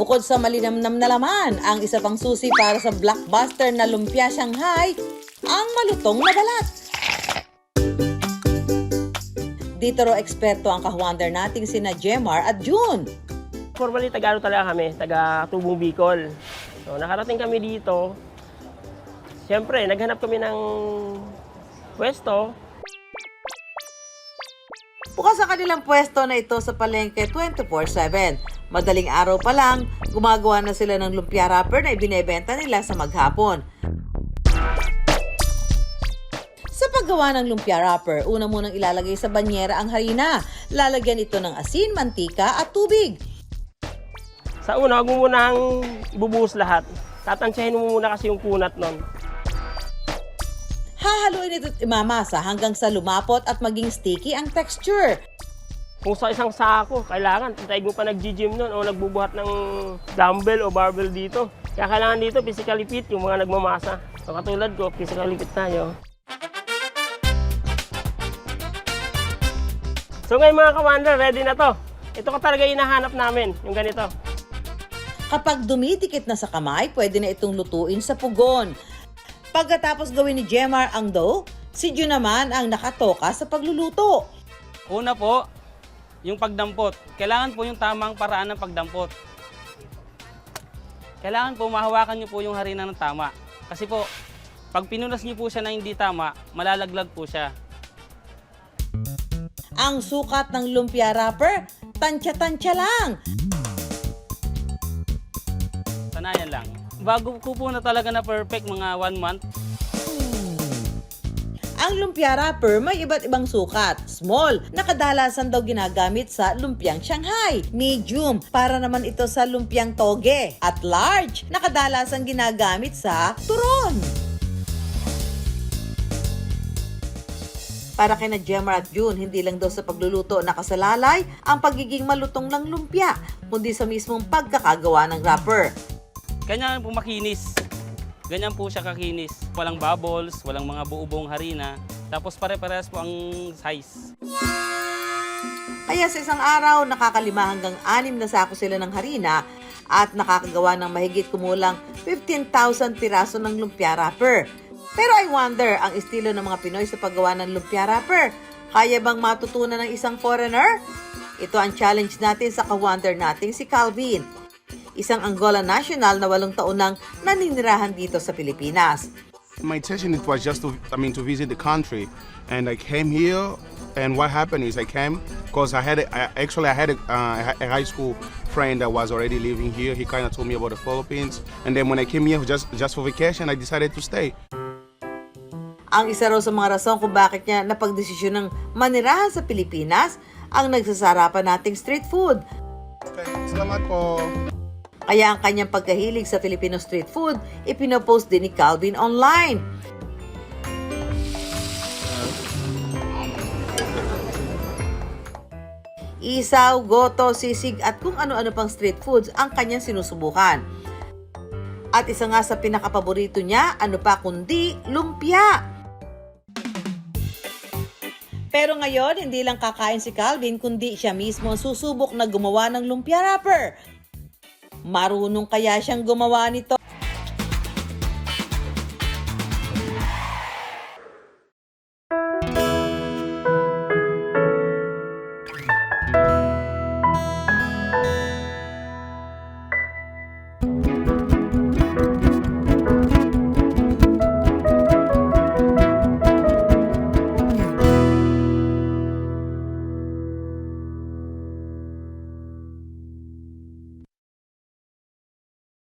Bukod sa malinamnam na laman, ang isa pang susi para sa blockbuster na lumpia Shanghai, ang malutong na balat. Dito raw eksperto ang ka-wonder nating sina Jemar at June. Formally, taga-ano talaga kami, taga Tubong Bicol. So, nakarating kami dito. Siyempre, naghanap kami ng pwesto. Bukas sa kanilang pwesto na ito sa palengke 24/7. Madaling araw pa lang, gumagawa na sila ng lumpia wrapper na ibinebenta nila sa maghapon. Sa paggawa ng lumpia wrapper, una munang ilalagay sa banyera ang harina. Lalagyan ito ng asin, mantika at tubig. Sa una, huwag mo munang ibubuhos lahat. Tatansyahin mo muna kasi yung kunat nun. Hahaluin ito at imamasa hanggang sa lumapot at maging sticky ang texture. Kung sa isang sako, kailangan, tayo mo pa nag-gym nun o nagbubuhat ng dumbbell o barbell dito. Kaya kailangan dito, physically fit yung mga nagmamasa. So, katulad ko, physically fit tayo. So ngayon mga ka-wonder, ready na to. Ito ka talaga hinahanap namin, yung ganito. Kapag dumidikit na sa kamay, pwede na itong lutuin sa pugon. Pagkatapos gawin ni Jemar ang dough, si June naman ang nakatoka sa pagluluto. Una po, yung pagdampot. Kailangan po yung tamang paraan ng pagdampot. Kailangan po mahawakan niyo po yung harina ng tama. Kasi po, pag pinunas niyo po siya na hindi tama, malalaglag po siya. Ang sukat ng lumpia wrapper, tansya-tansya lang. Sanayan lang. Bago ko po na talaga na perfect, mga 1 month. Ang lumpia wrapper may iba't ibang sukat. Small, na kadalasan daw ginagamit sa lumpiang Shanghai. Medium, para naman ito sa lumpiang toge. At large, na kadalasan ginagamit sa turon. Para kina Jemar at June, hindi lang daw sa pagluluto nakasalalay ang pagiging malutong ng lumpia, kundi sa mismong pagkakagawa ng wrapper. Ganyan po makinis. Ganyan po siya kakinis. Walang bubbles, walang mga buo-buong harina. Tapos pare-parehas po ang size. Kaya sa isang araw, nakakalima hanggang 6 na sako sila ng harina at nakakagawa ng mahigit kumulang 15,000 piraso ng lumpia wrapper. Pero I wonder, ang estilo ng mga Pinoy sa paggawa ng lumpia wrapper, kaya bang matutunan ng isang foreigner? Ito ang challenge natin sa ka-wonder nating si Calvin, isang Angola national na 8 taon nang naninirahan dito sa Pilipinas. My intention it was just to visit the country, and I came here. And what happened is I came because I had a high school friend that was already living here. He kind of told me about the Philippines, and then when I came here just for vacation, I decided to stay. Ang isa raw sa mga rason kung bakit niya napagdesisyon ng manirahan sa Pilipinas ang nagsasarapan nating street food. Okay, salamat po. Kaya ang kanyang pagkahilig sa Filipino street food, ipinopost din ni Calvin online. Isaw, goto, sisig at kung ano-ano pang street foods ang kanyang sinusubukan. At isa nga sa pinakapaborito niya, ano pa kundi lumpia. Pero ngayon, hindi lang kakain si Calvin kundi siya mismo ang susubok na gumawa ng lumpia wrapper. Marunong kaya siyang gumawa nito?